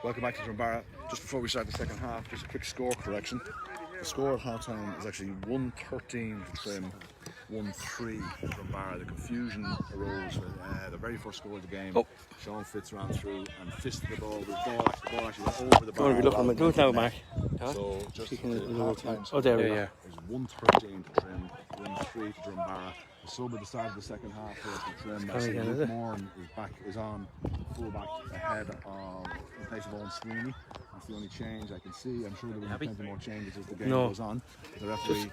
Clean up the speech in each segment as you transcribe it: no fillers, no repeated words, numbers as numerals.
Welcome back to Drumbaragh. Just before we start the second half, just a quick score correction. The score at half-time is actually 1-13 to Trim, 1-3 to Drumbaragh. The confusion arose with the very first score of the game. Sean Fitz ran through and fisted the ball. The ball actually went over the bar. Don't be looking at do it now, Mark. So just the half-time score there is 1-13 to Trim, 1-3 to Drumbaragh. The sub at the start of the second half here to Trim. I see Luke Moran is on full back ahead of in place of Owen Sweeney. That's the only change I can see. I'm sure there will be plenty more changes as the game goes on. The referee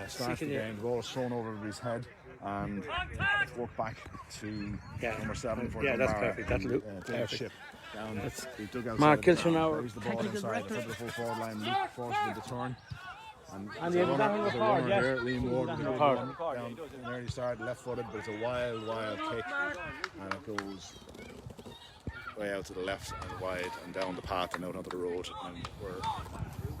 starts the game. The ball is thrown over his head and it's worked back to number 7 for that's perfect. That's perfect. Down the dugout. Mark Kilson now. Plays the ball inside the full forward line. Luke forces him to turn. And the runner here, Liam Ward down an early start, left-footed, but it's a wild kick, and it goes way out to the left and wide and down the path and out onto the road, and we're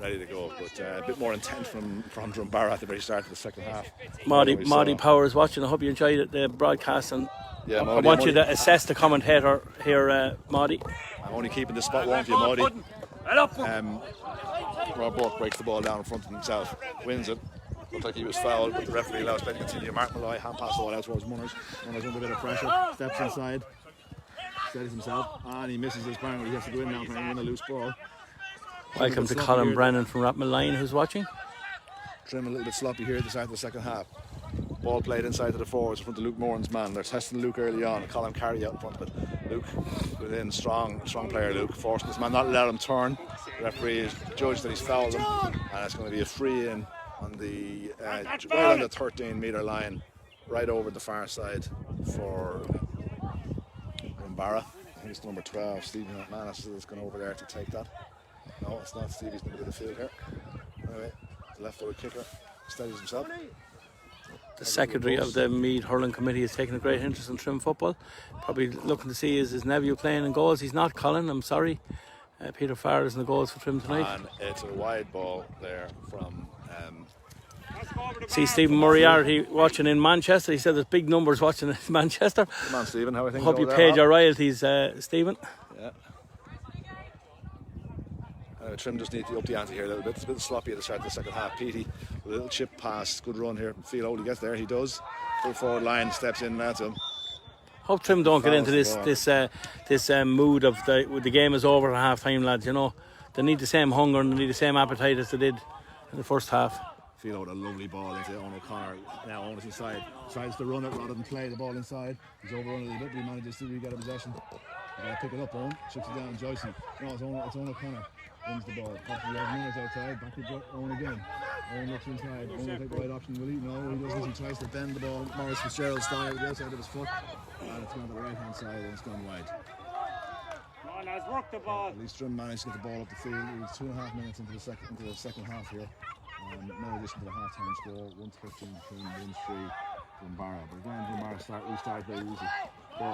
ready to go. But a bit more intent from Drumbaragh at the very start of the second half. Maudie Powers watching. I hope you enjoyed the broadcast, and I want you to assess the commentator here, Maudie. I'm only keeping the spot warm for you, Maudie. Rob Burke breaks the ball down in front of himself, wins it. Looked like he was fouled, but the referee allows play to continue. Mark Malloy hand pass the ball out towards Munners. Munners under a bit of pressure, steps inside, steadies himself, and he misses his bang. He has to go in now and win a loose ball. Welcome to Colin Brennan from Rathmilline, who's watching. Trim a little bit sloppy here at the start of the second half. Ball played inside to the forwards in front of Luke Moran's man. They're testing Luke early on. Colin Carey out in front of it. Luke within, strong player Luke, forcing his man not to let him turn. The referee is judged that he's fouled him, and it's going to be a free in on the right on the 13-metre line, right over the far side for Drumbaragh. I think it's number 12, Stephen McManus, is going over there to take that. No, it's not. Stevie's going to do the field here. Anyway, the left-footed kicker steadies himself. The secretary of the Meath Hurling Committee is taking a great interest in Trim football. Probably looking to see his nephew playing in goals. He's not, Colin, I'm sorry. Peter Farr is in the goals for Trim tonight. And it's a wide ball there from... See Stephen Moriarty watching in Manchester. He said there's big numbers watching in Manchester. Come on, Stephen, how are things? Hope you paid your royalties, Stephen. Yeah. Trim just need to up the ante here a little bit. It's a bit sloppy at the start of the second half. Petey with a little chip pass, good run here. Feel how he gets there, he does. Full forward line, steps in now to him. Hope Trim don't get into this mood of the game is over at half time, lads. You know, they need the same hunger and they need the same appetite as they did in the first half. Feel out a lovely ball into Owen O'Connor. Now Owen's inside, decides to run it rather than play the ball inside. He's overrun it a little bit, but he manages to get a possession. Pick it up, Owen, chucks it down, Joycey. No, it's Owen O'Connor. Wins the ball. Possibly has Munners outside. Back to Owen again. Owen looks inside. Owen will take the right option. Will he? No, he doesn't. He tries to bend the ball. Maurice Fitzgerald style with the outside of his foot. And it's gone to the right hand side and it's gone wide. Come on, lads, work the ball. At least Trim managed to get the ball up the field. It was 2.5 minutes into the second half here. No addition to the half-time score. 1-13 Trim, 1-3 Drumbaragh. But again, Drumbaragh restart very easy.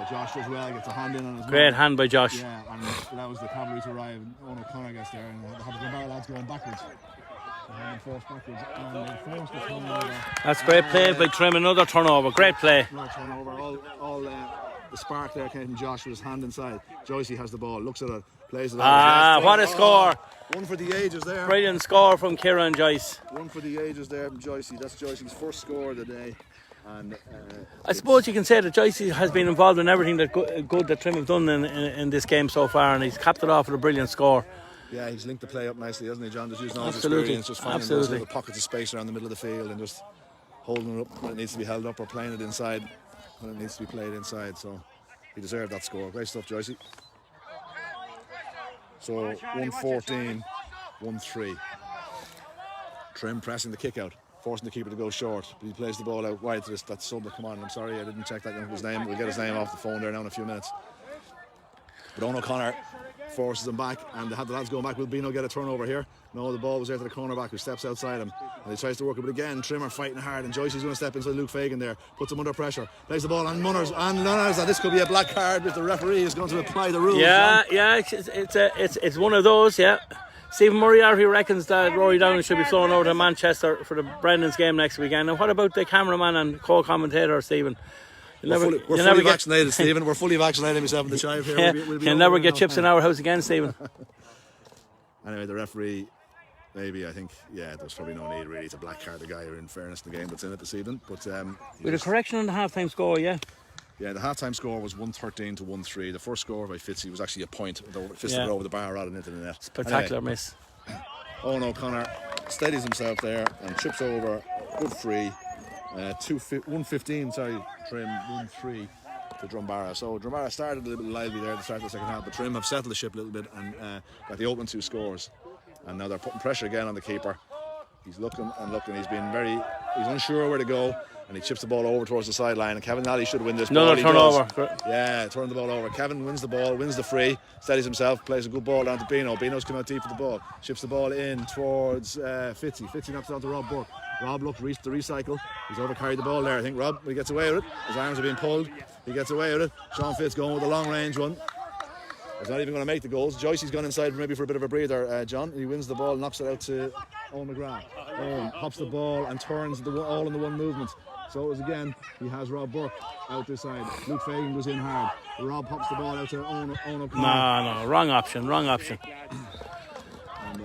Josh does well, gets a hand in on his Great hand by Josh. Yeah, and allows the cavalry to arrive. Owen O'Connor gets there, and the Drumbaragh lads going backwards. That's great play by Trim. Another turnover. Great play. Another turnover. All the spark there came from Josh with his hand inside. Joycey has the ball, looks at it, plays it out. What a score! One for the ages there. Brilliant score from Kieran Joyce. One for the ages there from Joycey. That's Joycey's first score of the day. And I suppose you can say that Joycey has been involved in everything that good that Trim have done in this game so far, and he's capped it off with a brilliant score. Yeah, he's linked the play up nicely, hasn't he, John? Just using all his experience, just finding those little pockets of space around the middle of the field and just holding it up when it needs to be held up or playing it inside when it needs to be played inside. So he deserved that score. Great stuff, Joycey. So 1-14, 1-3. Trim pressing the kick out, forcing the keeper to go short, but he plays the ball out wide to that sub. Come on, I'm sorry I didn't check that young man's name. We'll get his name off the phone there now in a few minutes. But Owen O'Connor forces him back, and the lads going back. Will Bino get a turnover here? No, the ball was there to the cornerback who steps outside him, and he tries to work it, but again Trimmer fighting hard, and Joycey's going to step inside Luke Fagan there, puts him under pressure, plays the ball on Munners, and this could be a black card, but the referee is going to apply the rules. Yeah, it's one of those. Yeah, Stephen Moriarty reckons that Rory Downey should be flown over to Manchester for the Brendan's game next weekend. And what about the cameraman and co-commentator, Stephen? We're fully vaccinated, Stephen. We're fully vaccinated, myself and the child here. Yeah, We'll be you'll never get chips in our house again, Stephen. Anyway, the referee, maybe, I think, there's probably no need really to black card the guy, in fairness to the game that's in it this evening. But with a correction on the half-time score, yeah. Yeah, the half-time score was 113 to 1-3. The first score by Fitzy was actually a point. Fisted over the bar rather than into the net. Spectacular miss. Owen O'Connor steadies himself there and trips over. Good free. 115, Trim 1-3 to Drumbaragh. So Drumbaragh started a little bit lively there at the start of the second half, but Trim have settled the ship a little bit and got the opening 2 scores. And now they're putting pressure again on the keeper. He's looking and looking. He's unsure where to go, and he chips the ball over towards the sideline. And Kevin Nally should win this ball. Another turnover. Yeah, turn the ball over. Kevin wins the ball, wins the free, steadies himself, plays a good ball down to Bino. Bino's come out deep for the ball, chips the ball in towards Fitzy. Fitzy knocks it down to Rob Burke. Rob looks reached the recycle. He's overcarried the ball there. I think Rob, he gets away with it. His arms are being pulled. He gets away with it. Sean Fitz going with a long range one. He's not even going to make the goals. Joyce's gone inside maybe for a bit of a breather, John. He wins the ball, knocks it out to Owen McGrath. Owen hops the ball and turns all in the one movement. So it was again, he has Rob Burke out this side. Luke Fagan goes in hard. Rob hops the ball out to Owen O'Connor. No, wrong option.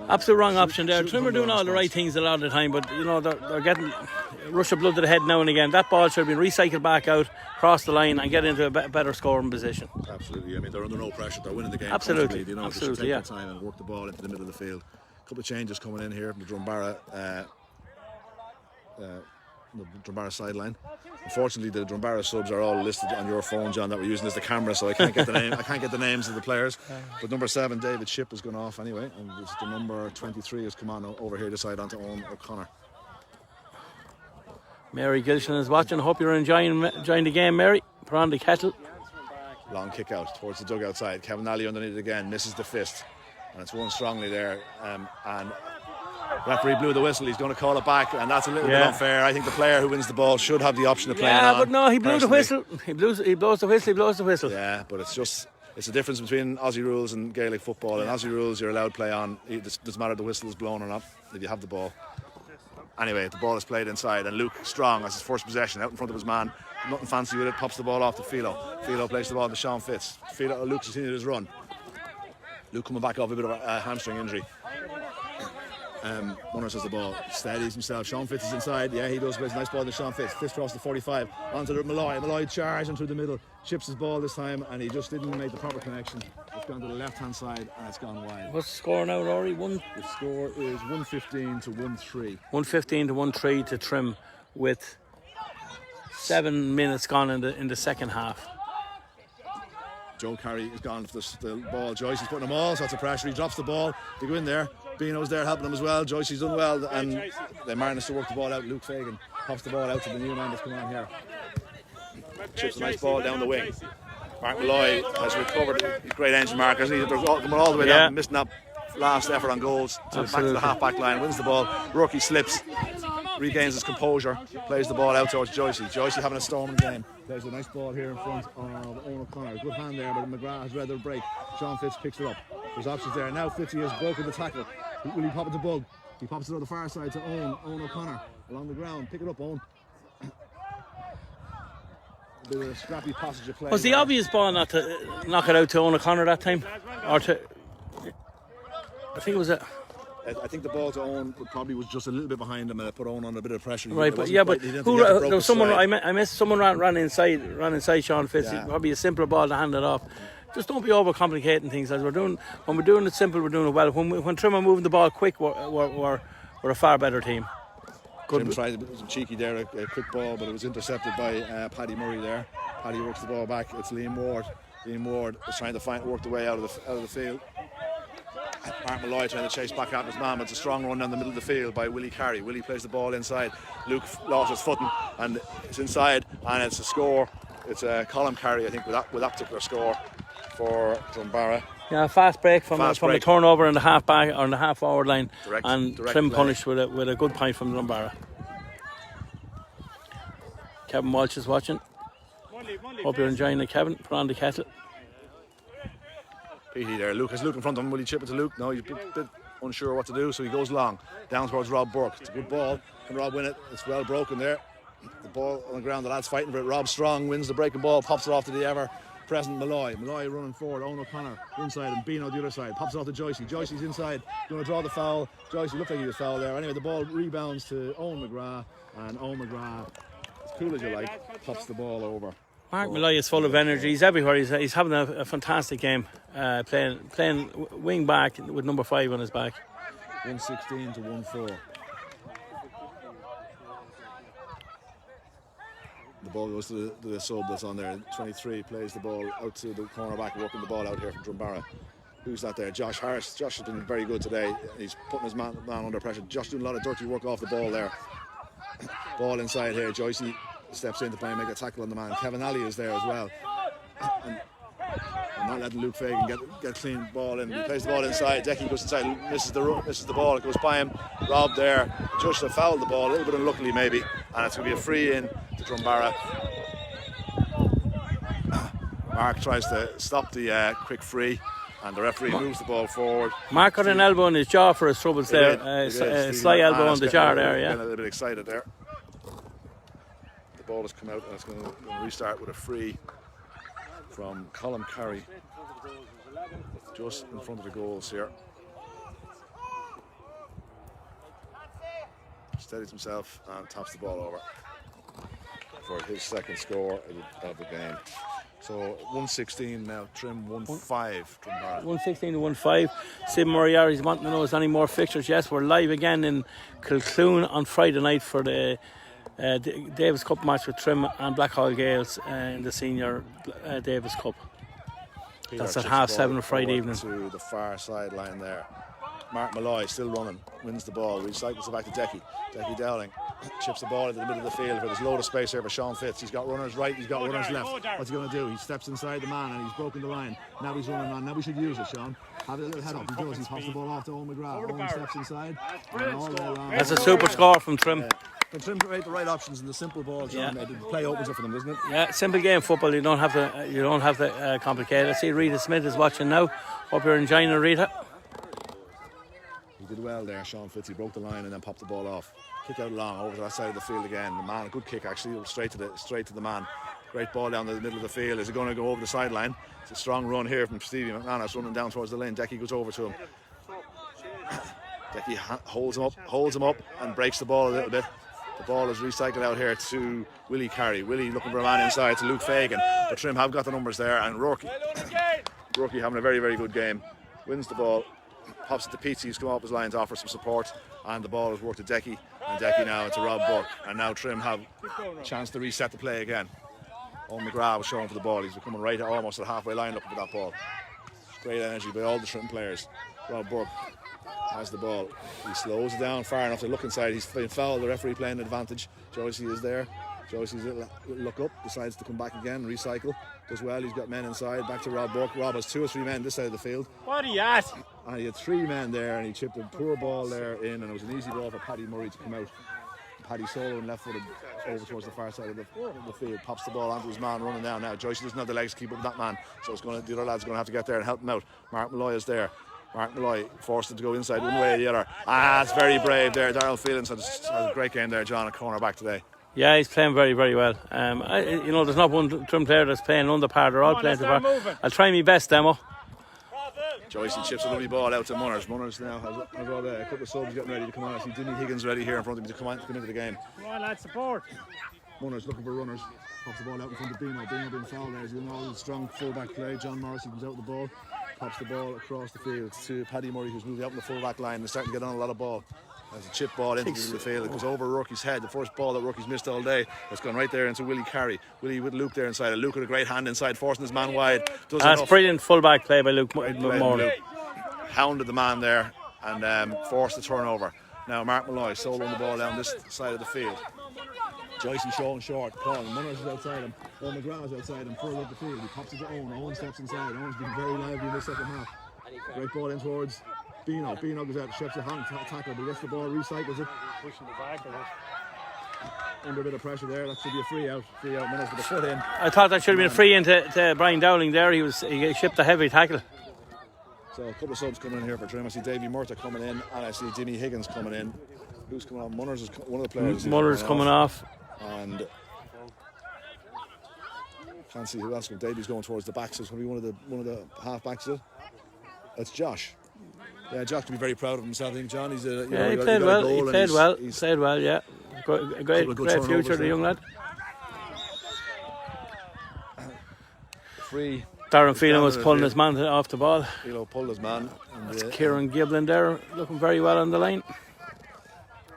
Absolute wrong option there. Trim are doing all the right things a lot of the time, but they're getting a rush of blood to the head now and again. That ball should have been recycled back out, cross the line, and get into a better scoring position. Absolutely. I mean, they're under no pressure. They're winning the game. Absolutely. They should take their time and work the ball into the middle of the field. A couple of changes coming in here from the Drumbaragh sideline. Unfortunately, the Drumbaragh subs are all listed on your phone, John, that we're using as the camera, so I can't get the name. I can't get the names of the players. But number 7, David Shipp, has gone off anyway, and the number 23 has come on over here to side onto Owen O'Connor. Mary Gilshan is watching. Hope you're enjoying the game, Mary. Put on the kettle. Long kick out towards the dugout side. Kevin Nally underneath it again, misses the fist, and it's won strongly there. And referee blew the whistle. He's going to call it back, and that's a little bit unfair. I think the player who wins the ball should have the option of playing on. Yeah, but no, he blew the whistle. He blows the whistle. Yeah, but it's the difference between Aussie rules and Gaelic football. In Aussie rules, you're allowed to play on. It doesn't matter if the whistle is blown or not if you have the ball. Anyway, the ball is played inside, and Luke Strong has his first possession out in front of his man. Nothing fancy with it. Pops the ball off to Philo. Philo plays the ball to Sean Fitz. Luke continued his run. Luke coming back off a bit of a hamstring injury. Munners has the ball, steadies himself. Sean Fitz is inside. Yeah, he does. Plays a nice ball to Sean Fitz. Fitz across the 45 onto the Malloy. Malloy charging through the middle, chips his ball this time, and he just didn't make the proper connection. It's gone to the left-hand side and it's gone wide. What's the score now, Rory? The score is 115 to 1-3. 115 to 1-3 to Trim, with 7 minutes gone in the second half. Joe Carey has gone for the ball. Joyce is putting them all sorts of pressure. He drops the ball. They go in there. Bino's there helping him as well. Joyce's done well, and they managed to work the ball out. Luke Fagan pops the ball out to the new man that's come on here. Chips a nice ball down the wing. Mark Malloy has recovered. Great engine markers. They're coming all the way down, missing that last effort on goals back to the half-back line. Wins the ball. Rookie slips, regains his composure, plays the ball out towards Joyce. Joyce having a storming game. There's a nice ball here in front of Owen O'Connor. Good hand there, but McGrath has read the break. Sean Fitz picks it up. There's options there. Now Fitzy has broken the tackle. Will he pop it to Bug? He pops it on the far side to Owen O'Connor along the ground. Pick it up, Owen. A bit of a scrappy passage of play. Was the obvious ball not to knock it out to Owen O'Connor that time? Or to... I think it was a... I think the ball to Owen probably was just a little bit behind him and it put Owen on a bit of pressure. Right, but there was someone. I missed someone ran inside Sean Fitz. Yeah. Probably a simpler ball to hand it off. Just don't be overcomplicating things. As when we're doing it simple, we're doing it well. When Trim are moving the ball quick, we're a far better team. Trim tried a bit cheeky there, a quick ball, but it was intercepted by Paddy Murray there. Paddy works the ball back. It's Liam Ward. Liam Ward is trying to work the way out of the field. Mark Malloy trying to chase back after his man. It's a strong run down the middle of the field by Willie Carey. Willie plays the ball inside. Luke lost his footing and it's inside, and it's a score. It's a Colin Carey, I think, with that particular score for Drumbaragh. Yeah, fast break from a turnover in the half back or in the half forward line, and Trim play. Punished with a good point from Drumbaragh. Kevin Walsh is watching. Hope you're enjoying it, Kevin. Put on the kettle. Petey there. Luke has Luke in front of him. Will he chip it to Luke? No, he's a bit unsure what to do, so he goes long down towards Rob Burke. It's a good ball. Can Rob win it? It's well broken there. The ball on the ground, the lads fighting for it. Rob Strong wins the breaking ball, pops it off to the ever-present Malloy. Malloy running forward, Owen O'Connor inside and Beano the other side. Pops it off to Joycey. Joycey's inside, going to draw the foul. Joycey looked like he was foul there. Anyway, the ball rebounds to Owen McGrath, and Owen McGrath, as cool as you like, pops the ball over. Mark Malloy is full of energy. He's everywhere. He's having a fantastic game. Playing wing back with number 5 on his back. 116 to 1-4. The ball goes to the sub that's on there. 23 plays the ball out to the cornerback, working the ball out here from Drumbaragh. Who's that there? Josh Harris. Josh has been very good today. He's putting his man under pressure. Josh doing a lot of dirty work off the ball there. Ball inside here. Joycey steps in to play and make a tackle on the man. Kevin Alley is there as well. And not letting Luke Fagan get clean ball in. He plays the ball inside. Decky goes inside, misses the ball. It goes by him. Rob there. Just fouled the ball a little bit unluckily maybe, and it's going to be a free in to Drumbaragh. Mark tries to stop the quick free, and the referee moves the ball forward. Mark got an elbow in his jaw for his troubles there. Slight elbow on the jaw there, yeah. Getting a little bit excited there. The ball has come out and it's going to restart with a free from Colin Carey, just in front of the goals here. Steadies himself and taps the ball over for his second score of the game. So 116 now, Trim 1-5. 116 to 1-5. Sid Moriarty's wanting to know is any more fixtures. Yes, we're live again in Kilcloon on Friday night for the Davis Cup match with Trim and Blackhall Gales in the Senior Davis Cup. That's at 7:30 on Friday evening. To the far sideline there. Mark Malloy still running, wins the ball, recycles it back to Decky. Decky Dowling chips the ball into the middle of the field where there's a load of space here for Sean Fitz. He's got runners right, he's got runners left. What's he going to do? He steps inside the man and he's broken the line. Now he's running on. Now we should use it, Sean. Have a little head up. He does. He pops the ball off to Owen McGrath. Owen steps inside. That's a super score from Trim. Can Trim create the right options in the simple ball, John? The play opens up for them, doesn't it? Yeah, simple game football. You don't have to complicate it. I see Rita Smith is watching now. Hope you're enjoying it, Rita. He did well there, Sean Fitz. He broke the line and then popped the ball off. Kick out long over to that side of the field again. The man, a good kick actually, straight to the man. Great ball down the middle of the field. Is it going to go over the sideline? It's a strong run here from Stevie McManus running down towards the lane. Decky goes over to him. Decky holds him up and breaks the ball a little bit. The ball is recycled out here to Willie Carey. Willie looking for a man inside to Luke Fagan. But Trim have got the numbers there, and Rourke having a very, very good game. Wins the ball, pops it to Pete. He's come off his line to offer some support, and the ball is worked to Decky, and Decky now to Rob Burke. And now Trim have a chance to reset the play again. Owen McGrath was showing for the ball. He's coming right almost at the halfway line looking for that ball. Great energy by all the Trim players. Rob Burke has the ball. He slows it down far enough to look inside. He's been fouled. The referee playing advantage. Joycey is there. Joycey's look up, decides to come back again, recycle. Does well. He's got men inside. Back to Rob Burke. Rob has 2 or 3 men this side of the field. What are you at? And he had 3 men there, and he chipped a poor ball there in, and it was an easy ball for Paddy Murray to come out. Paddy solo and left-footed over towards the far side of the field. Pops the ball onto his man running down now. Joycey doesn't have the legs to keep up with that man, so the other lad's going to have to get there and help him out. Mark Malloy is there. Mark Malloy forced him to go inside one way or the other. It's very brave there. Darryl Phelan has a great game there, John, at cornerback today. Yeah, he's playing very, very well. There's not one Trim player that's playing under par. They're all playing to par. I'll try my best, Demo. Joycey chips a lovely ball out to Munners. Munners now has got a couple of subs getting ready to come on. I see Dinny Higgins ready here in front of him to come into the game. Come on, lad, support. Munners looking for runners. Pops the ball out in front of Beano. Beano being fouled there. As you know, strong full-back play. John Morrissey comes out with the ball. Pops the ball across the field to Paddy Murray, who's moving out in the full-back line and starting to get on a lot of ball. There's a chip ball into the field. It goes over Rourke's head. The first ball that Rourke's missed all day. It's gone right there into Willie Carey. Willie with Luke there inside. Luke with a great hand inside, forcing his man wide. That's brilliant full-back play by Luke Moore. Hounded the man there and forced the turnover. Now Mark Malloy soloing the ball down this side of the field. Joycey showing short. Colin Munners is outside him. Owen McGrath is outside him. Further up the field. He pops it to Owen. Owen steps inside. Owen's been very lively in the second half. Great ball in towards Beano. Beano goes out, chefs a hand tackle, but gets the ball, recycles it. Pushing the back of it. Under a bit of pressure there. That should be a free out. Munners with a foot in. I thought that should have been a free into Brian Dowling there. He shipped a heavy tackle. So a couple of subs coming in here for Trim. I see Davey Murtagh coming in, and I see Jimmy Higgins coming in. Who's coming on? Munners is one of the players. Munners coming off. And And can't see who else. Davy's going towards the back, so it's going to be one of the half backs. That's Josh. Yeah, Josh can be very proud of himself. I think John, he's a he played well. He played well. He played well. Yeah, great future, the young lad. Free. Darren Phelan was pulling his man off the ball. Philo pulled his man. That's Kieran Giblin there, looking very well on the line.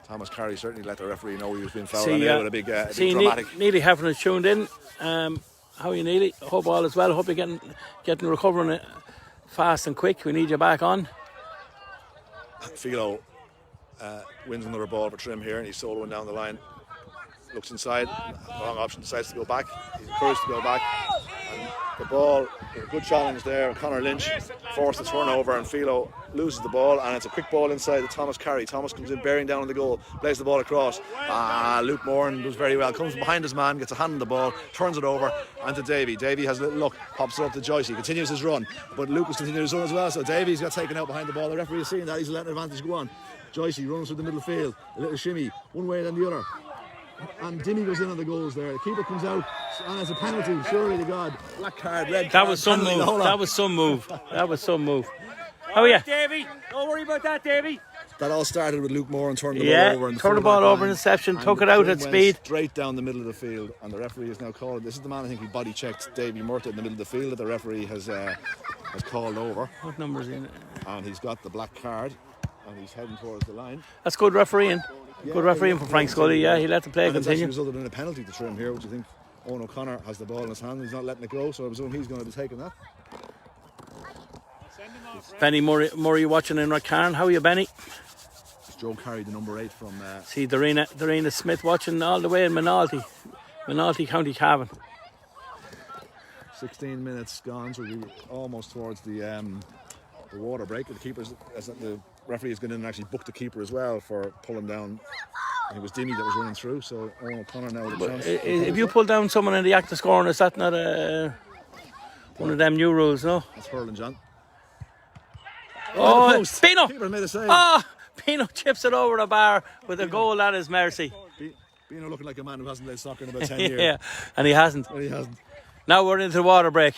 Thomas Carey certainly let the referee know he was being fouled with a big dramatic. Neely having it tuned in. How are you, Neely? Hope all is well. Hope you're getting recovering it fast and quick. We need you back on. Philo wins another ball for Trim here, and he's soloing down the line. Looks inside, wrong option, decides to go back. He's encouraged to go back. And the ball, a good challenge there. Conor Lynch forced the turnover, and Philo loses the ball, and it's a quick ball inside to Thomas Carey. Thomas comes in bearing down on the goal, plays the ball across. Luke Moran does very well, comes behind his man, gets a hand on the ball, turns it over, and to Davy. Davy has a little look, pops it up to Joyce. He continues his run, but Lucas continues his run as well, so Davy's got taken out behind the ball. The referee is seeing that, he's letting advantage go on. Joyce runs through the middle field, a little shimmy, one way then the other. And Dimmy goes in on the goals there. The keeper comes out, and it's a penalty. Surely to God. Black card, red card. That was some move. That was some move. That was some move. Oh yeah, Davy. Don't worry about that, Davy. That all started with Luke Moore and turned the ball over. Turned the ball over in interception, took it out at speed. Straight down the middle of the field, and the referee is now called. This is the man I think he body checked Davy Murtagh in the middle of the field that the referee has called over. What number's in it? And he's got the black card, and he's heading towards the line. That's good refereeing. Good refereeing for Frank Scully. Yeah, he let the play continue. It's resulted in a penalty to Trim here, which I think Owen O'Connor has the ball in his hand. He's not letting it go, so I presume he's going to be taking that. Benny Murray watching in Rathcarn. How are you, Benny? Joe carried the number 8 from. See Darina Smith watching all the way in Minalty, County Cavan. 16 minutes gone, so we're almost towards the water break. The referee has gone in and actually booked the keeper as well for pulling down. It was Dimmy that was running through, so Owen O'Connor now with a chance. If you pull down someone in the act of scoring, is that not one of them new rules? No. That's hurling, John. Oh, Pino! Keeper made a save. Oh, Pino chips it over the bar with a goal at his mercy. Pino looking like a man who hasn't played soccer in about 10 years. Yeah, and he hasn't. Now we're into the water break.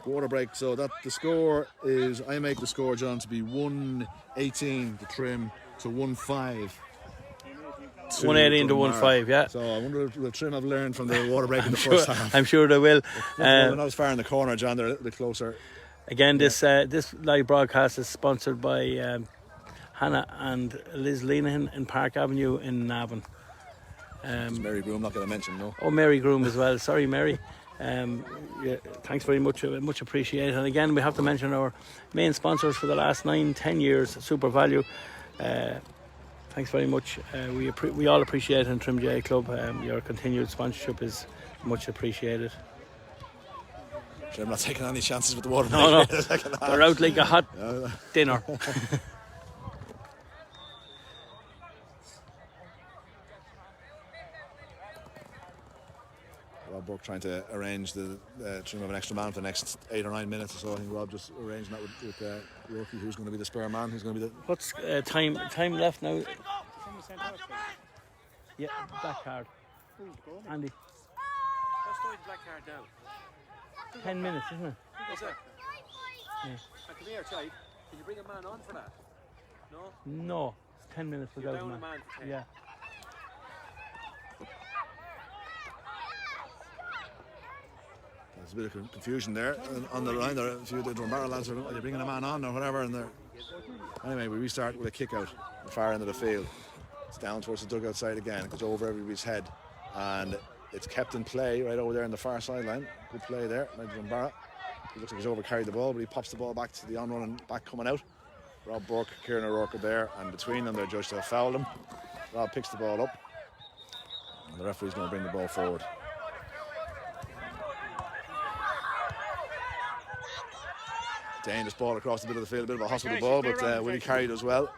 Water break, so that the score is, I make the score, John, to be 1-18 to Trim to 1-5. 1-18 to 1-5, yeah. So I wonder if Trim have learned from the water break in the first half. I'm sure they will. They're not as far in the corner, John, they're a little bit closer. Again, this live broadcast is sponsored by Hannah and Liz Leanahan in Park Avenue in Navan. It's Mary Groom, not going to mention, no. Oh, Mary Groom as well. Sorry, Mary. Yeah, thanks very much, much appreciated. And again, we have to mention our main sponsors for the last 9-10 years, Super Value. Thanks very much. We all appreciate in Trim J Club. Your continued sponsorship is much appreciated. I'm not taking any chances with the water. No. They're out like a hot dinner. Rob Burke trying to arrange the Trim of an extra man for the next 8 or 9 minutes or so. I think Rob just arranging that with Yorkie, who's going to be the spare man, who's going to be the... What's time left now? Yeah, black card. Andy. What's the black card now? 10 minutes, isn't it? Is it? Yeah. Come here, Chai. Can you bring a man on for that? No? No, it's 10 minutes without You're down a man for 10. Yeah. There's a bit of confusion there on the line. There, a few of the Drumbaragh lads are you bringing a man on or whatever, and anyway, we restart with a kick out the far end of the field. It's down towards the dugout side again. It goes over everybody's head, and it's kept in play right over there on the far sideline. Good play there by Drumbaragh. He looks like he's over-carried the ball, but he pops the ball back to the on-run and back coming out. Rob Burke, Kieran O'Rourke are there, and between them they're judged to have fouled him. Rob picks the ball up, and the referee's going to bring the ball forward. Dangerous ball across the middle of the field, a bit of a hospital ball, but Willie carried as well.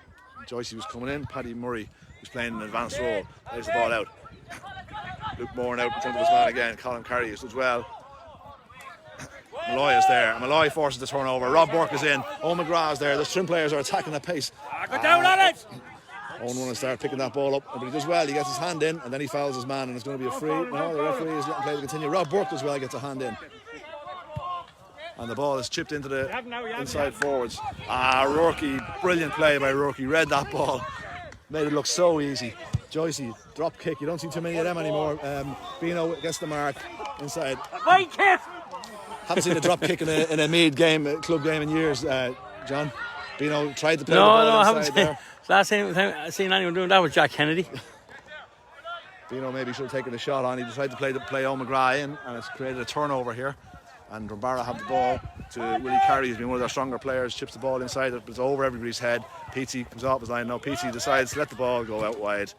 Joycey was coming in, Paddy Murray was playing an advanced role. There's the ball out. Luke Moran out in front of his man again. Colin Carey as well. Malloy is there. And Malloy forces the turnover. Rob Burke is in. Owen McGrath is there. The Trim players are attacking at pace. Go down on it! Owen want to start picking that ball up, but he does well. He gets his hand in, and then he fouls his man, and it's going to be a free. No, the referee is letting play to continue. Rob Burke as well gets a hand in. And the ball is chipped into the inside forwards. Rourke, brilliant play by Rourke. Read that ball. Made it look so easy. Joycey, drop kick. You don't see too many of them anymore. Bino gets the mark inside. Haven't seen a drop kick in a Meath game, club game in years, John. Bino tried to play the ball I inside haven't there. Last time I seen anyone doing that was Jack Kennedy. Bino maybe should have taken a shot on. He tried to play O'McGrath in, and it's created a turnover here. And Drumbaragh have the ball to Willie Carey, who's been one of their stronger players, chips the ball inside it, but it's over everybody's head. Peaty comes off his line now. Peaty decides to let the ball go out wide.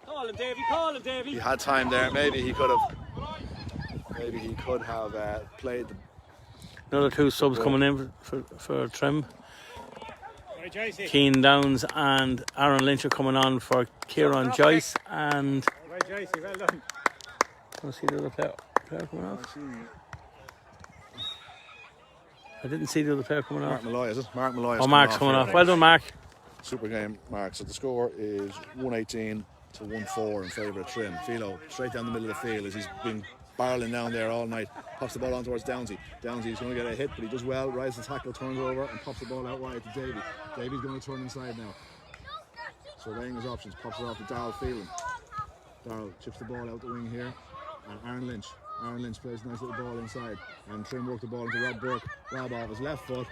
Call him, Davy. He had time there. Maybe he could have played the... Another 2 subs coming in for Trim. Keane Downs and Aaron Lynch are coming on for Kieran Joyce and... Well done. I see the other player coming off. I didn't see the other player coming Mark off. Malloy, is it? Mark Malloy. Mark's coming off. Well done, Mark. Super game, Mark. So the score is 118 to 1-4 in favour of Trim. Philo straight down the middle of the field as he's been barreling down there all night. Pops the ball on towards Downsy. Downsy is going to get a hit, but he does well. Rises the tackle, turns over, and pops the ball out wide to Davy. Davy's going to turn inside now. Surveying his options, pops it off to Darryl Phelan. Darryl chips the ball out the wing here, and Aaron Lynch plays a nice little ball inside, and Trim worked the ball into Rob Burke. Rob off his left foot.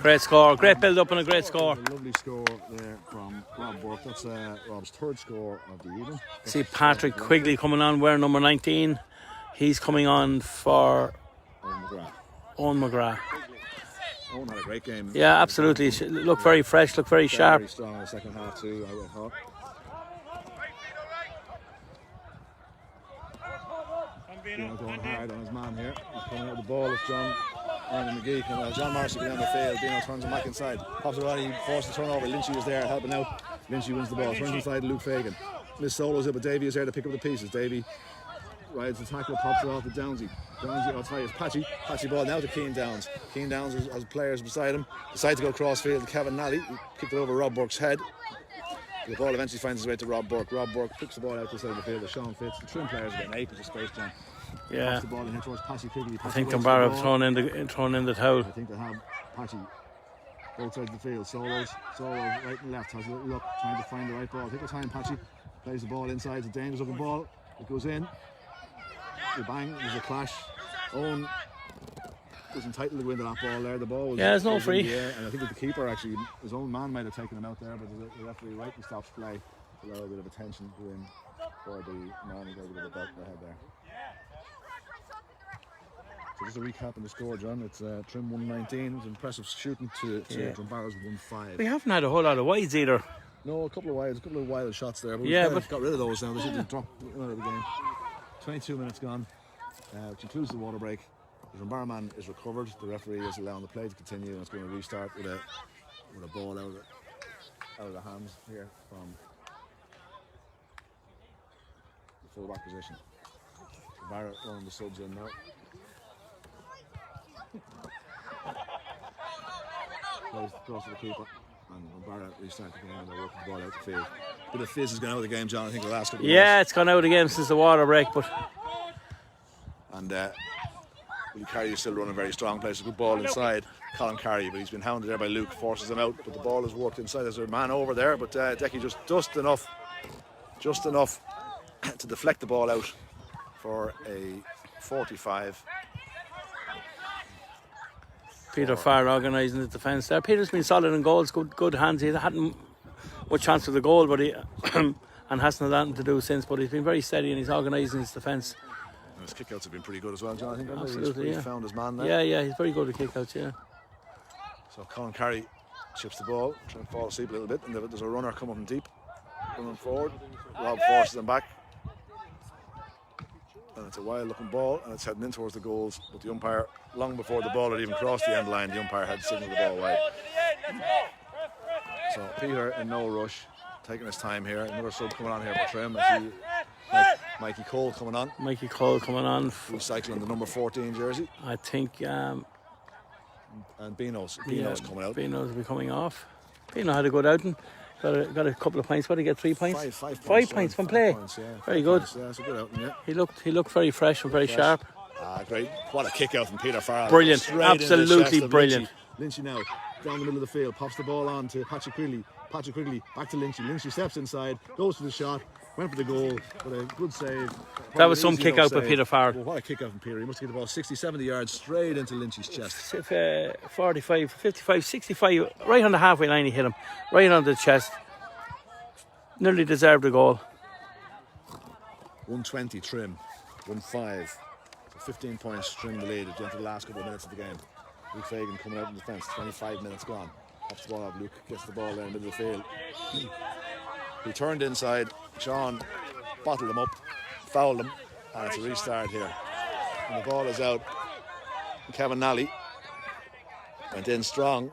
Great score, great build up and a great score. A lovely score there from Rob Burke. That's Rob's 3rd score of the evening. See Patrick Quigley coming on wearing number 19. He's coming on for Owen McGrath. Owen had a great game. Yeah, absolutely. Looked very fresh, looked very sharp. Very strong in the second half too, I would have thought. Bino going hard on his man here. He's coming out the ball with John McGee. John Morrissey going down the field. Bino turns him back inside. Pops it on, he forced the turnover. Lynchy is there helping out. Lynchy wins the ball. Turns inside to Luke Fagan. Miss Solo's it, but Davy is there to pick up the pieces. Davy rides the tackle, pops it off to Downsy. Outside is Patchy. Patchy ball now to Keane Downs. Keane Downs has players beside him. Decides to go cross field to Kevin Nally. He kicked it over Rob Burke's head. The ball eventually finds its way to Rob Burke. Rob Burke picks the ball out to the side of the field to Sean Fitz. The Trim players are getting acres of space, John. Yeah. The ball in here towards Patchy Quigley. I think Drumbaragh have thrown in the towel. I think they have Patchy both sides of the field. Solos right and left, has a little look, trying to find the right ball. Take your time, Patchy. Plays the ball inside. It's a dangerous looking ball. It goes in. The bang, there's a clash. Owen was entitled to go into that ball there. The ball was, there's no free. And I think that the keeper actually, his own man might have taken him out there, but the referee rightly stops play to allow a bit of attention to him for the man who got a bit of a belt to the head there. So just a recap of the score, John. It's Trim 119. It was impressive shooting to Drumbaragh's 1-5. We haven't had a whole lot of wides either. No, a couple of wild shots there, but but got rid of those now. They should have dropped out of the game. 22 minutes gone, which includes the water break. The Drumbaragh man is recovered. The referee is allowing the play to continue, and it's going to restart with a ball out of the hands here from the full-back position. Drumbaragh running the subs in now. Plays across to the keeper, and Drumbaragh restart the game, and they're working the ball out the field. Bit of fizz has gone out of the game, John. I think the last couple of Yeah, minutes. it's gone out of the game since the water break, but And Willie Carey is still running very strong. Plays a good ball inside. Colin Carey, but he's been hounded there by Luke. Forces him out, but the ball is worked inside. There's a man over there, but Decky just enough to deflect the ball out for a 45. Peter Farr organising the defence there. Peter's been solid in goals, good hands. He hadn't much chance of the goal, but he and hasn't had anything to do since. But he's been very steady and he's organising his defence. And his kickouts have been pretty good as well, John. I think Absolutely, he's found his man there. Yeah, he's very good at kickouts. Yeah. So Colin Carey chips the ball, trying to fall asleep a little bit, and there's a runner coming from deep, running forward. Rob forces him back. And it's a wild looking ball, and it's heading in towards the goals, but the umpire, long before the ball had even crossed the end line, the umpire had signalled the ball wide. So Peter in no rush, taking his time here. Another sub coming on here for Trim. I see Mikey Cole coming on. Recycling the number 14 jersey. I think and Bino's coming out. Bino's will be coming off. Bino had a good outing. Got a couple of points. What did he get? 3 points? 5 points from play. Very good. Yeah, that's a good outing, yeah. He looked very fresh and very sharp. Great. What a kick out from Peter Farrell. Brilliant. Absolutely brilliant. Lynchy now, down the middle of the field, pops the ball on to Patrick Quigley. Patrick Quigley back to Lynchy. Lynchy steps inside, goes for the shot, went for the goal, but a good save. That was some kick out by Peter Farrell. Well, what a kick out from Peter. He must have hit the ball 60, 70 yards straight into Lynchy's chest. 45, 55, 65, right on the halfway line he hit him. Right on the chest. Nearly deserved a goal. 120 Trim, 1-5. 15 points Trim the lead into the last couple of minutes of the game. Luke Fagan coming out in defence, 25 minutes gone. Pops the ball up, Luke gets the ball there in the middle of the field. He turned inside, Sean bottled him up, fouled him, and it's a restart here. And the ball is out. Kevin Nally went in strong.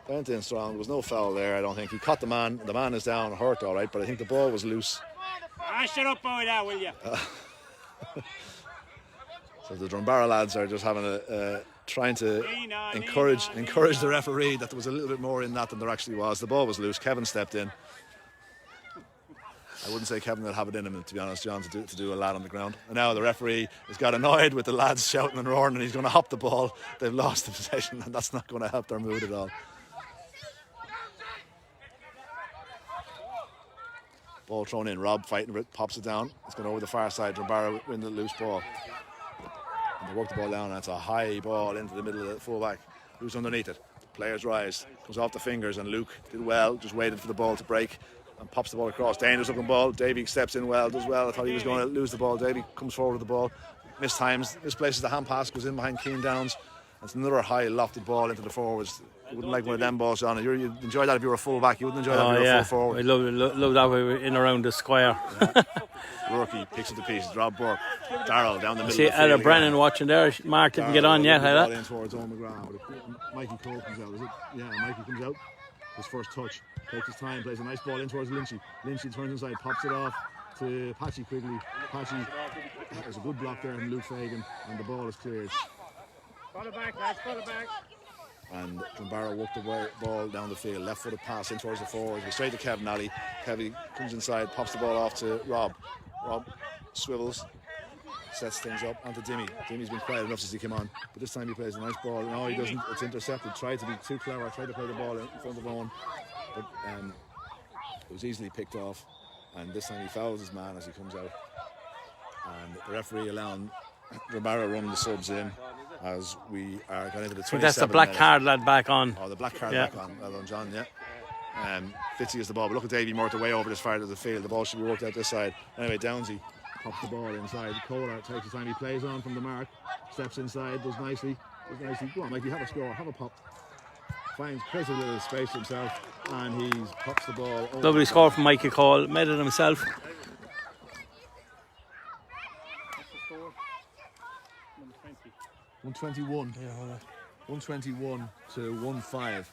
There was no foul there, I don't think. He caught the man is down, hurt all right, but I think the ball was loose. Shut up over there, will you? So the Drumbaragh lads are just having trying to encourage the referee that there was a little bit more in that than there actually was. The ball was loose. Kevin stepped in. I wouldn't say Kevin would have it in him, to be honest, John, to do a lad on the ground. And now the referee has got annoyed with the lads shouting and roaring, and he's going to hop the ball. They've lost the possession, and that's not going to help their mood at all. Ball thrown in. Rob fighting for it, pops it down. It's going over the far side. Drumbaragh win the loose ball. And they work the ball down, and it's a high ball into the middle of the fullback. Who's underneath it? Players rise. Comes off the fingers, and Luke did well. Just waited for the ball to break and pops the ball across. Dangerous looking ball. Davey steps in well, does well. I thought he was going to lose the ball. Davey comes forward with the ball. Mistimes. Misplaces the hand pass, goes in behind Keane Downs. It's another high lofted ball into the forwards. You wouldn't like one of them balls, John. You'd enjoy that if you were a full back. You wouldn't enjoy that if you were a full forward. I love that way in around the square. Yeah. Rookie picks up the pieces. Rob Burke. Darrell down the middle. See Ella Brennan watching there. Mark didn't get on yet. Ball in towards Owen McGrath. Mikey Cole comes out, is it? Yeah, Mikey comes out. His first touch. Takes his time. Plays a nice ball in towards Lynchy. Lynchy turns inside. Pops it off to Patchy Quigley. Patchy. There's a good block there from Luke Fagan. And the ball is cleared. Follow back, guys. Follow back. And Drumbaragh walked the ball down the field, left footed pass in towards the forwards, goes straight to Kevin Nally. Kevin comes inside, pops the ball off to Rob. Rob swivels, sets things up onto Dimmy. Dimmy's been quiet enough since he came on, but this time he plays a nice ball. No, he doesn't. It's intercepted. Tried to be too clever, tried to play the ball in front of Owen, but it was easily picked off. And this time he fouls his man as he comes out. And the referee allowing Drumbaragh running the subs in. As we are going into the 27th. That's the black card lad back on. Oh, the black card back on. Well done, John, yeah. Fitzy is the ball, but look at Davey Murtagh way over this far of the field. The ball should be worked out this side. Anyway, Downsy pops the ball inside. Kohler takes his time. He plays on from the mark. Steps inside, does nicely. Go on, Mikey, have a score, have a pop. Creates a little space for himself, and he pops the ball over. Lovely score from Mikey Cole. Made it himself. 121. 121 to 1-5.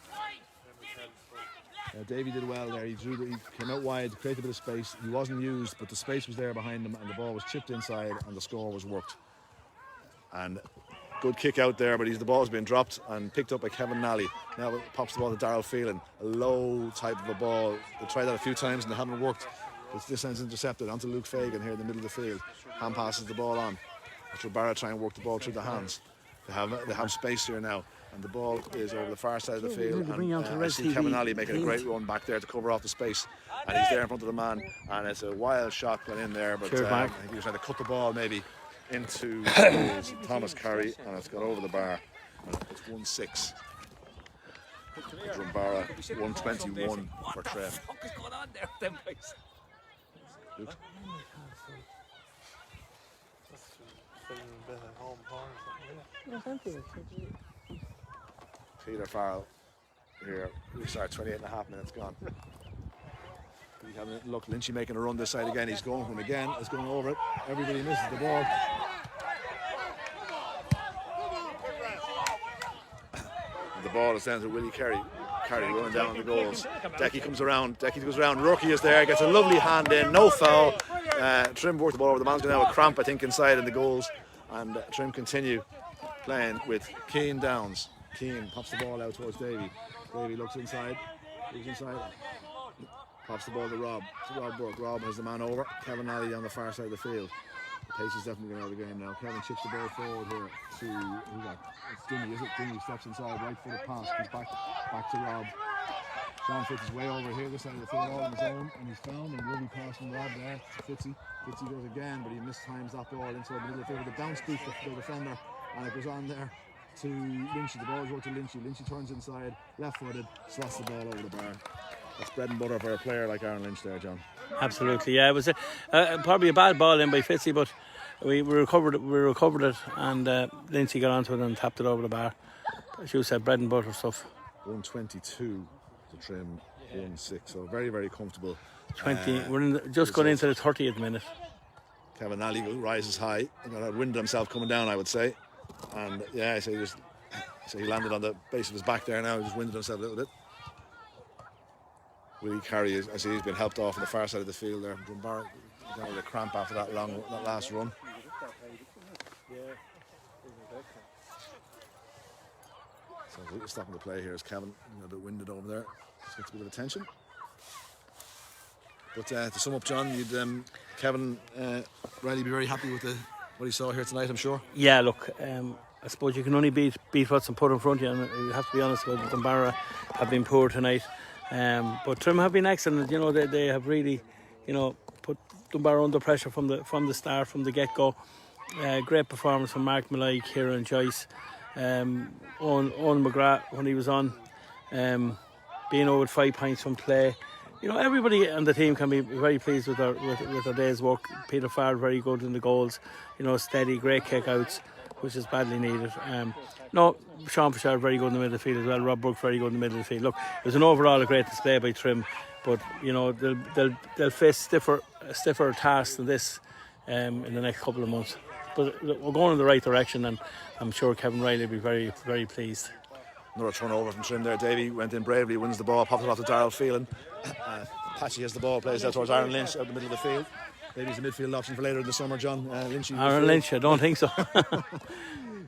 Davey did well there. He came out wide, created a bit of space. He wasn't used, but the space was there behind him, and the ball was chipped inside, and the score was worked. And good kick out there, but the ball's been dropped and picked up by Kevin Nally. Now it pops the ball to Darrell Phelan. A low type of a ball. They tried that a few times and they haven't worked. But this end's intercepted onto Luke Fagan here in the middle of the field. Hand passes the ball on. Drumbaragh try and work the ball through the hands. They have space here now, and the ball is over the far side of the field. And I see Kevin Nally making a great run back there to cover off the space, and he's there in front of the man, and it's a wild shot going in there, but I think he was trying to cut the ball maybe into Thomas Carey, and it's gone over the bar. And it's 1-6. Drumbaragh 121 for Trev. What is going on there with them guys? Luke. Peter Farrell here. We start 28.5 minutes gone. Look, Lynchy making a run this side again. He's going from again. He's going over it. Everybody misses the ball. And the ball is down to Willie Carey. Carey running down the goals. Decky comes around. Decky goes around. Rookie is there. Gets a lovely hand in. No foul. Trim worked the ball over. The man's going to have a cramp, I think, inside in the goals. And Trim continue playing with Keane Downs. Keane pops the ball out towards Davey. Davey looks inside. He's inside. Pops the ball to Rob Burke. Rob has the man over. Kevin Alley on the far side of the field. The pace is definitely going out of the game now. Kevin chips the ball forward here to who's that? It's Dingy, is it? Dingy steps inside, right footed pass. He's back to Rob. Sean Fitz is way over here, this side of the field, all on his own, and he's found, and lovely pass from Rob there to Fitzy. Fitzy goes again, but he mistimes that ball into the middle of the field with a bounce beat the defender, and it goes on there to Lynchy. The ball is over to Lynchy. Lynchy turns inside, left-footed, slots the ball over the bar. That's bread and butter for a player like Aaron Lynch there, John. Absolutely, yeah. It was probably a bad ball in by Fitzy, but we recovered it, and Lynchy got onto it and tapped it over the bar. As you said, bread and butter stuff. 122 to Trim, 1-6, so very, very comfortable. 20. We're just going into the 30th minute. Kevin Alley rises high. Winded himself coming down, I would say. And yeah, so he landed on the base of his back there now. He just winded himself a little bit. Willie Carey, I see he's been helped off on the far side of the field there. Drumbaragh got a cramp after that last run. So we're stopping the play here as Kevin, a bit winded over there. Just gets a bit of attention. But to sum up, John, Kevin Riley be very happy with what he saw here tonight, I'm sure. Yeah, look, I suppose you can only beat what's put in front of you, and you have to be honest about it. Drumbaragh have been poor tonight, but Trim have been excellent. You know, they have really, put Drumbaragh under pressure from the start, from the get-go. Great performance from Mark Malloy, Kieran Joyce, Owen McGrath when he was on, being over 5 points from play. Everybody on the team can be very pleased with their day's work. Peter Farr very good in the goals, steady, great kick-outs, which is badly needed. Sean Fashard very good in the middle of the field as well. Rob Brooke very good in the middle of the field. Look, it was overall a great display by Trim, but they'll face stiffer tasks than this in the next couple of months. But we're going in the right direction, and I'm sure Kevin Riley will be very, very pleased. Another turnover from Trim there. Davey went in bravely, wins the ball, pops it off to Darryl Phelan. Patchy has the ball, plays out towards Aaron Lynch out the middle of the field. Davey's a midfield option for later in the summer, John. Aaron Lynch, I don't think so.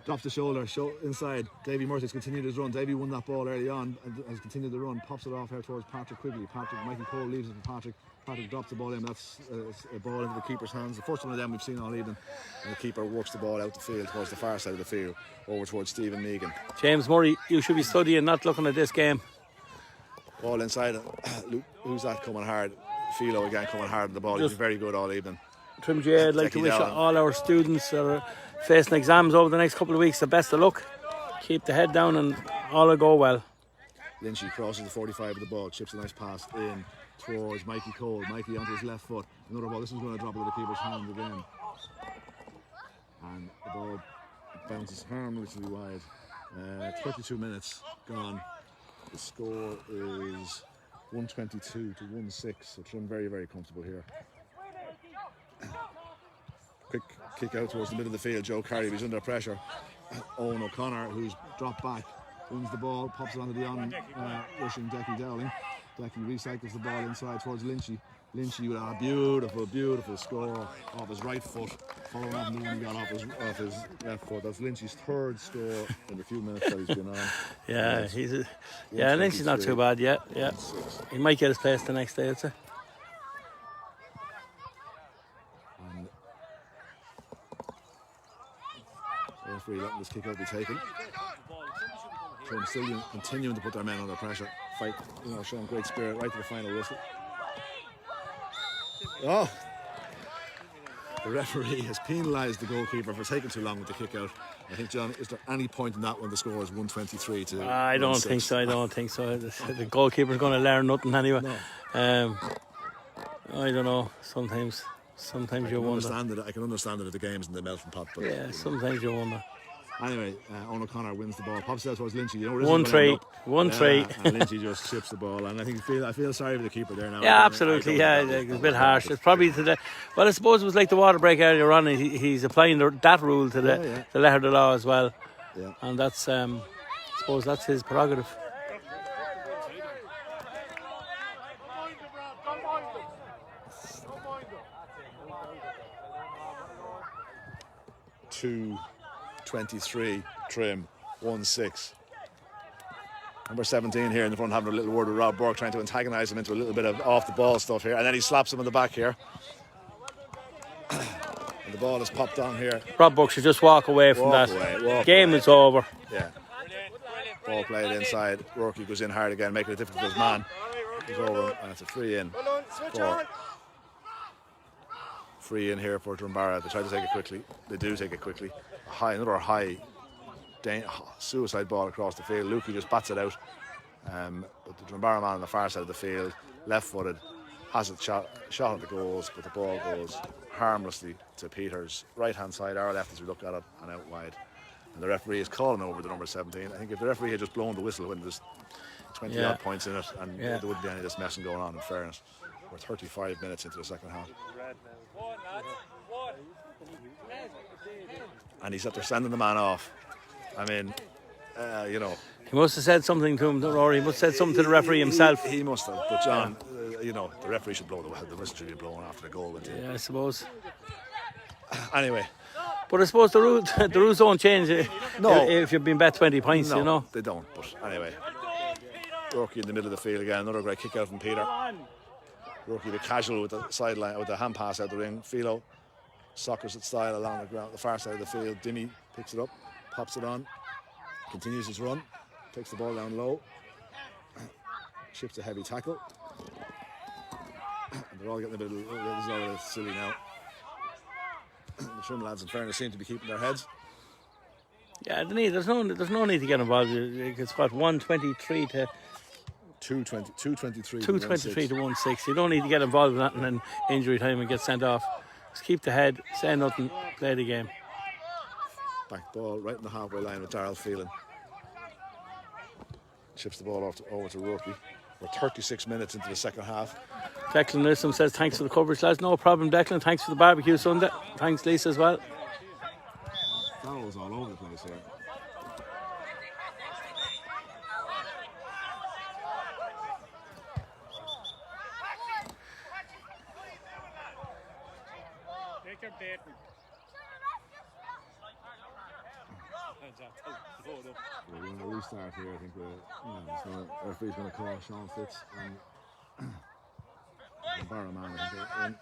Drops the shoulder, inside. Davey Murphy's continued his run. Davey won that ball early on and has continued the run. Pops it off here towards Patrick Quigley. Mikey Cole leaves it for Patrick. Patrick drops the ball in. That's a ball into the keeper's hands. The first one of them we've seen all evening. And the keeper works the ball out the field towards the far side of the field, over towards Stephen Megan. James Murray, you should be studying, not looking at this game. Ball inside. Who's that coming hard? Philo again coming hard on the ball. He's been very good all evening. Trim J, I'd like to wish all our students that are facing exams over the next couple of weeks the best of luck. Keep the head down and all will go well. Lynchy crosses the 45 with the ball, chips a nice pass in towards Mikey Cole. Mikey onto his left foot. Another ball. This is going to drop into the keeper's hand again. And the ball bounces harmlessly wide. 32 minutes gone. The score is 122 to 1-6. So Trim very, very comfortable here. Quick kick out towards the middle of the field. Joe Carey, he's under pressure. Owen O'Connor, who's dropped back, wins the ball, pops it onto the rushing Decky Dowling. Decky recycles the ball inside towards Lynchy. Lynchy with a beautiful, beautiful score off his right foot, following on the one he got off his left foot. That's Lynchy's third score in the few minutes that he's been on. Yeah, Lynchy's not too bad yet. Yeah, he might get his place the next day, I'd say. Referee letting this kick out be taken. Trim still continuing to put their men under pressure. Fight, showing great spirit right to the final whistle. Oh! The referee has penalised the goalkeeper for taking too long with the kick out. I think, John, is there any point in that when the score is 123 to I don't think so. I don't think so. The goalkeeper's going to learn nothing anyway. No. I don't know. Sometimes you wonder. I can understand it if the game's in the melting pot. But, yeah, sometimes you wonder. Anyway, Owen O'Connor wins the ball, pops it out towards Lynchy. 1-3, 1-3. And Lynchy just chips the ball, and I feel sorry for the keeper there now. Yeah, absolutely. It's a bit harsh. It's probably I suppose it was like the water break earlier on. He's applying that rule to the letter of the law as well. Yeah. And that's I suppose that's his prerogative. Two 23 Trim 1-6. Number 17 here in the front, having a little word with Rob Burke, trying to antagonise him into a little bit of off-the-ball stuff here. And then he slaps him in the back here. And the ball is popped on here. Rob Burke should just walk away from that. Game is over. Yeah. Ball played inside. Rourke goes in hard again, making it difficult for his man. He's over, and it's a free in. Free in here for Drumbaragh. They try to take it quickly. They do take it quickly. Another high suicide ball across the field. Lukey just bats it out. But the Drumbaragh man on the far side of the field, left-footed, has it shot at the goals, but the ball goes harmlessly to Peter's right-hand side, our left as we look at it, and out wide. And the referee is calling over the number 17. I think if the referee had just blown the whistle when there's 20 odd points in it, and there wouldn't be any of this messing going on, in fairness. We're 35 minutes into the second half. And he's up there sending the man off. I mean, you know. He must have said something to him, or he must have said something to the referee himself. He must have. But John, you know, the referee should blow the whistle should be blown after the goal. Yeah, I suppose. Anyway. But I suppose the rules don't change if you've been bet 20 points, no, you know. They don't, but anyway. Rourke in the middle of the field again, another great kick out from Peter. Rourke a bit casual with the sideline, with the hand pass out the ring. Philo soccers it style along the ground, the far side of the field. Dimmy picks it up, pops it on, continues his run, takes the ball down low, ships a heavy tackle. And they're all getting a bit silly now. The Trim lads, in fairness, seem to be keeping their heads. Yeah, there's no need to get involved. It's what, 123 to 223 to 1-6. You don't need to get involved in that and then injury time and get sent off. Just keep the head, say nothing, play the game. Back ball right in the halfway line with Darrell Phelan. Chips the ball over to Rourke. We're 36 minutes into the second half. Declan Newsom says thanks for the coverage, lads. No problem, Declan. Thanks for the barbecue Sunday. Thanks, Lisa, as well. Fouls all over the place here. Take your bait. We're going to restart here. I think the referee's going to call Sean Fitz and Barrowman. I think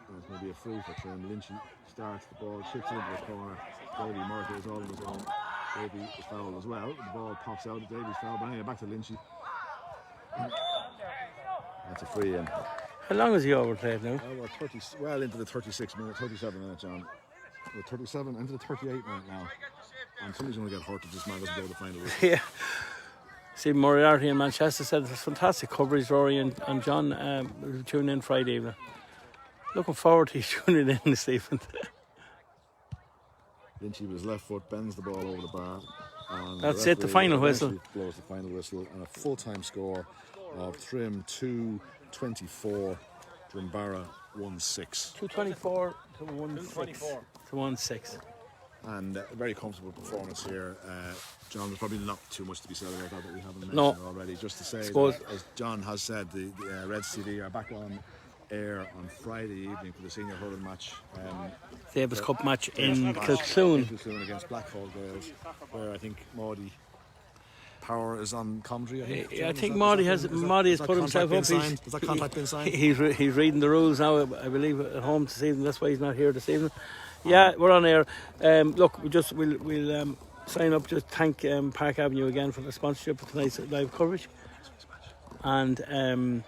there's going to be a free for Trim. Lynchy starts the ball, shifts into the corner. Davey Murphy is all on his own. Davey is fouled as well. The ball pops out. Davey's fouled. But anyway, back to Lynchy. That's a free in. How long has he overplayed now? We're well into the 37 minutes, John. We're 37 into the 38 minute now. And somebody's going to get hurt if this man doesn't go to the final. Yeah. Stephen Moriarty in Manchester said it's fantastic coverage, Rory and John. We'll tune in Friday evening. Looking forward to you tuning in, Stephen. Lynchy with his left foot bends the ball over the bar. And that's it, the final whistle. Blows the final whistle and a full-time score of Trim 2-24, Drumbaragh 1-6. 2-24 to 1-6. To 1-6. And a very comfortable performance here. John, there's probably not too much to be said about that we haven't mentioned already. Just to say, that, as John has said, the Reds TV are back on air on Friday evening for the senior hurling match. Davis Cup match in Kilcloon against Blackhall Girls, where I think Maudie Power is on commentary. I think Maudie has put himself up. Has that contract been signed? He's reading the rules now, I believe, at home this evening. That's why he's not here this evening. Yeah, we're on air. Look, we'll sign up. Just thank Park Avenue again for the sponsorship of tonight's live coverage, and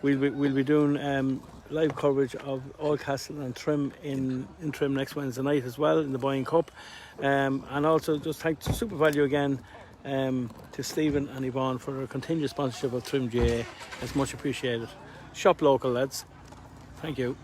we'll be doing live coverage of Oldcastle and Trim in Trim next Wednesday night as well in the Boyne Cup, and also just thank Super Value again to Stephen and Yvonne for their continued sponsorship of Trim GA. It's much appreciated. Shop local, lads. Thank you.